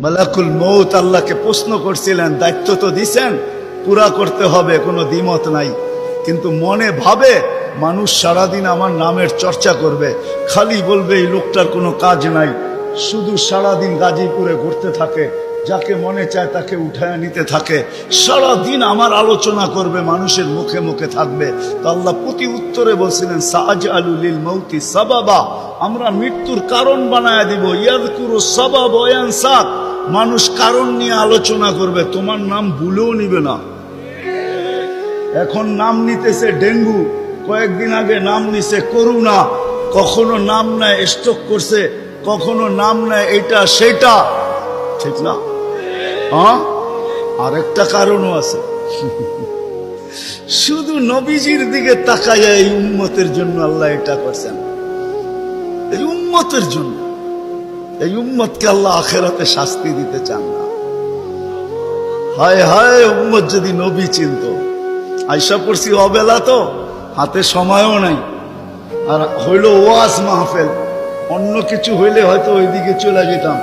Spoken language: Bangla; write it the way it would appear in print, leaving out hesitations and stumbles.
মালাকুল মউত আল্লাহকে প্রশ্ন করছিলেন, দায়িত্ব তো দিছেন, পুরা করতে হবে, কোনো দ্বিমত নাই। কিন্তু মনে ভাবে মানুষ সারাদিন আমার নামের চর্চা করবে, খালি বলবে এই লোকটার কোনো কাজ নাই, শুধু সারাদিন গাজীপুরে ঘুরতে থাকে, যাকে মনে চায় তাকে উঠায় নিতে থাকে, সারাদিন আমার আলোচনা করবে, মানুষের মুখে মুখে থাকবে। তো আল্লাহ প্রতি উত্তরে বলছিলেন, সাআজআলু লিল মাউতি সাবাবা, আমরা মৃত্যুর কারণ বানায় দিব। ইয়াযকুরু সাবাব ওয়া ইয়ানসা, মানুষ কারণ নিয়ে আলোচনা করবে, তোমার নাম ভুলেও নিবে না। এখন নাম নিতেছে ডেঙ্গু, কয়েকদিন আগে নাম নিছে করোনা, কখনো নাম নেয় স্ট্রোক করছে, কখনো নাম নেয় এটা সেটা, ঠিক না? হ্যাঁ, আরেকটা কারণও আছে। শুধু নবীজির দিকে তাকাইয়া এই উম্মতের জন্য আল্লাহ এটা করছেন, এই উম্মতের জন্য। এই উম্মতকে আল্লাহ আখিরাতে শাস্তি দিতে চান না। হায় হায়, উম্মত যদি নবী চিনত। আয়সা পড়ছি অবেলা, তো হাতে সময়ও নাই, আর হইল ওয়াজ মাহফিল, অন্য কিছু হইলে হয়তো ওইদিকে চলে যেতাম।